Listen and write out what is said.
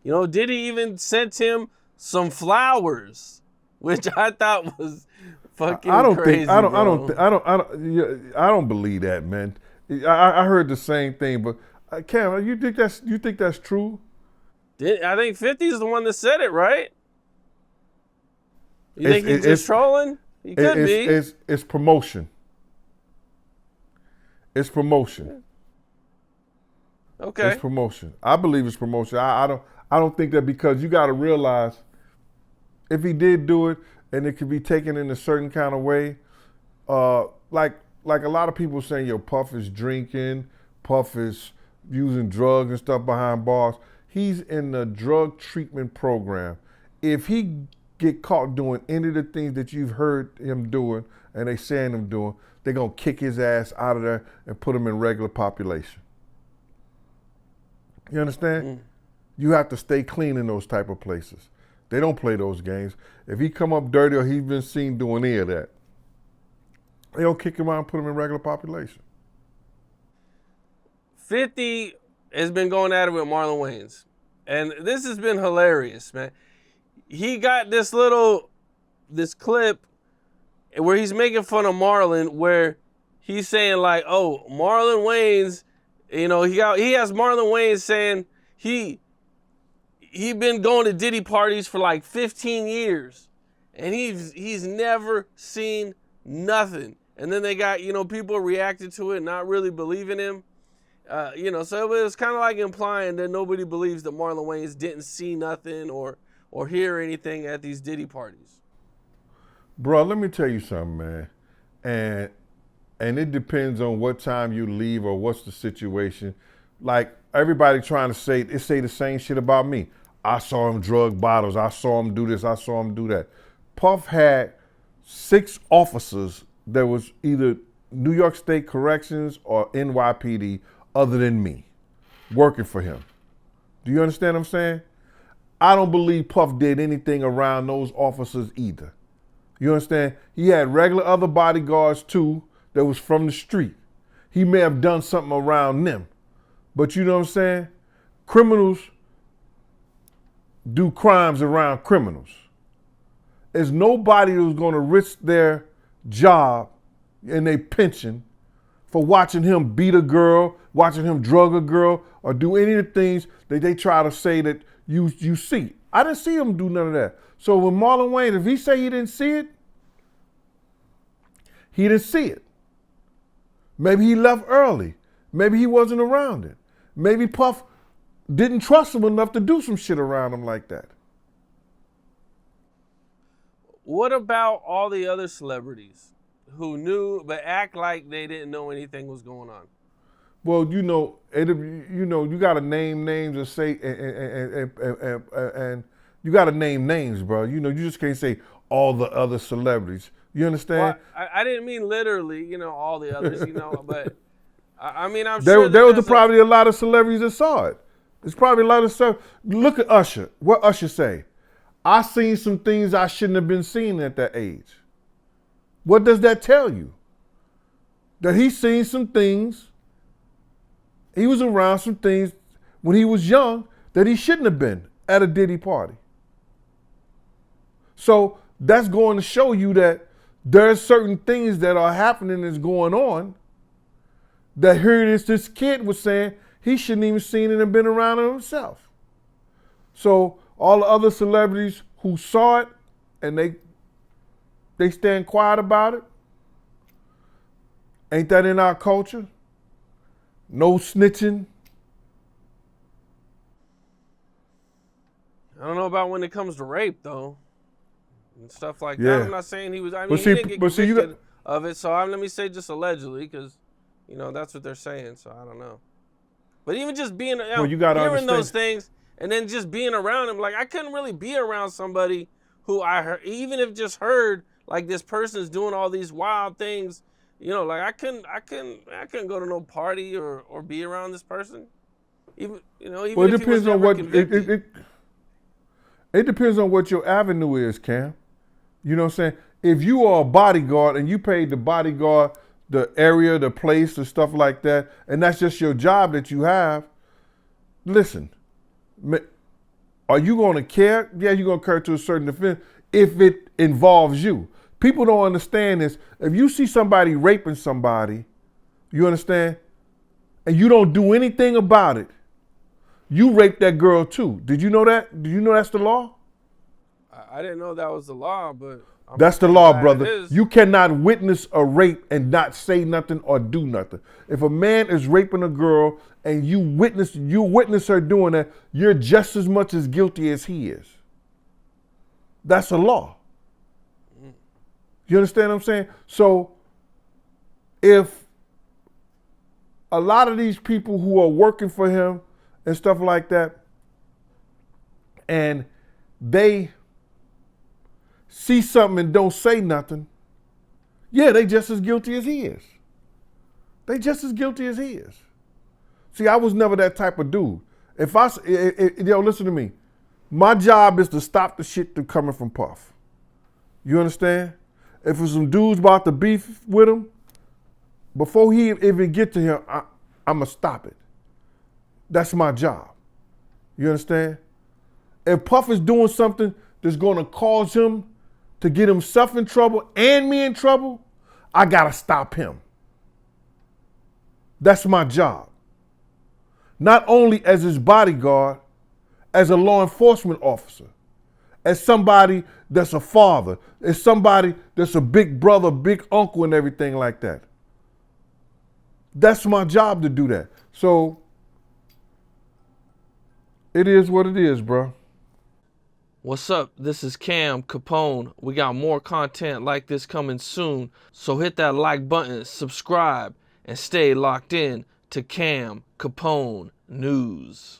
You know, Diddy even sent him some flowers, which I thought was I fucking don't think crazy, bro. I don't believe that, man. I heard the same thing, but Cam, you think that's true? I think 50 is the one that said it, right? You It's think he's just trolling? He could be. it's promotion. It's promotion. It's Okay. promotion. I believe it's promotion. I don't think that, because you got to realize, if he did do it and it could be taken in a certain kind of way, uh, like like a lot of people saying, yo, Puff is drinking, Puff is using drugs and stuff behind bars. He's in the drug treatment program. If he get caught doing any of the things that you've heard him doing and they saying him doing, they're gonna kick his ass out of there and put him in regular population. You understand? Mm. You have to stay clean in those type of places. They don't play those games. If he come up dirty or he's been seen doing any of that, they don't kick him out and put him in regular population. 50 has been going at it with Marlon Wayans. And this has been hilarious, man. He got this clip where he's making fun of Marlon, where he's saying like, oh, Marlon Wayans, you know, he has Marlon Wayans saying he been going to Diddy parties for like 15 years and he's never seen nothing. And then they got, you know, people reacted to it, not really believing him. You know, so it was kind of like implying that nobody believes that Marlon Wayans didn't see nothing or hear anything at these Diddy parties. Bro, let me tell you something, man. And it depends on what time you leave or what's the situation. Like, everybody trying to say the same shit about me. I saw him drug bottles. I saw him do this. I saw him do that. Puff had 6 officers that was either New York State Corrections or NYPD other than me working for him. Do you understand what I'm saying? I don't believe Puff did anything around those officers either. You understand? He had regular other bodyguards too that was from the street. He may have done something around them. But you know what I'm saying? Criminals do crimes around criminals. There's nobody who's gonna risk their job and their pension for watching him beat a girl, watching him drug a girl, or do any of the things that they try to say that you see. I didn't see him do none of that. So with Marlon Wayans, if he say he didn't see it, he didn't see it. Maybe he left early. Maybe he wasn't around it. Maybe Puff didn't trust him enough to do some shit around him like that. What about all the other celebrities who knew but act like they didn't know anything was going on? Well, you know, you got to name names and say, and you got to name names, bro. You know, you just can't say all the other celebrities. You understand? Well, I didn't mean literally, you know, all the others, you know, but I mean, I'm there, sure there was probably a lot of celebrities that saw it. There's probably a lot of stuff. Look at Usher. What Usher say? I seen some things I shouldn't have been seeing at that age. What does that tell you? That he's seen some things, he was around some things when he was young that he shouldn't have been at a Diddy party. So that's going to show you that there's certain things that are happening that's going on that here it is, this kid was saying he shouldn't even seen it and been around it himself. So all the other celebrities who saw it and they stand quiet about it, ain't that in our culture? No snitching. I don't know about when it comes to rape though, and stuff like Yeah. that. I'm not saying he was. I mean, But he see- didn't get but see, you convicted of it. So let me say just allegedly, because you know that's what they're saying. So I don't know. But even just being, Well, you gotta hearing understand. those things, and then just being around him, like I couldn't really be around somebody who I heard, even if just heard like this person's doing all these wild things. You know, like I couldn't go to no party or be around this person. Even Well, it if he was depends on never what convicted. it depends on what your avenue is, Cam. You know what I'm saying? If you are a bodyguard and you paid the bodyguard the area, the place, the stuff like that, and that's just your job that you have, listen, Are you going to care? Yeah, you're going to care to a certain extent if it involves you. People don't understand this. If you see somebody raping somebody, you understand, and you don't do anything about it, you raped that girl too. Did you know that? Did you know that's the law? I didn't know that was the law, but That's the I'm law, glad it brother. is. You cannot witness a rape and not say nothing or do nothing. If a man is raping a girl and you witness her doing that, you're just as much as guilty as he is. That's a law. You understand what I'm saying? So if a lot of these people who are working for him and stuff like that, and they see something and don't say nothing, yeah, they just as guilty as he is. They just as guilty as he is. See, I was never that type of dude. Yo, listen to me. My job is to stop the shit that's coming from Puff. You understand? If there's some dudes about to beef with him, before he even get to him, I'm going to stop it. That's my job. You understand? If Puff is doing something that's going to cause him to get himself in trouble and me in trouble, I got to stop him. That's my job. Not only as his bodyguard, as a law enforcement officer, as somebody that's a father, as somebody that's a big brother, big uncle, and everything like that. That's my job to do that. So it is what it is, bro. What's up? This is Cam Capone. We got more content like this coming soon, so hit that like button, subscribe, and stay locked in to Cam Capone News.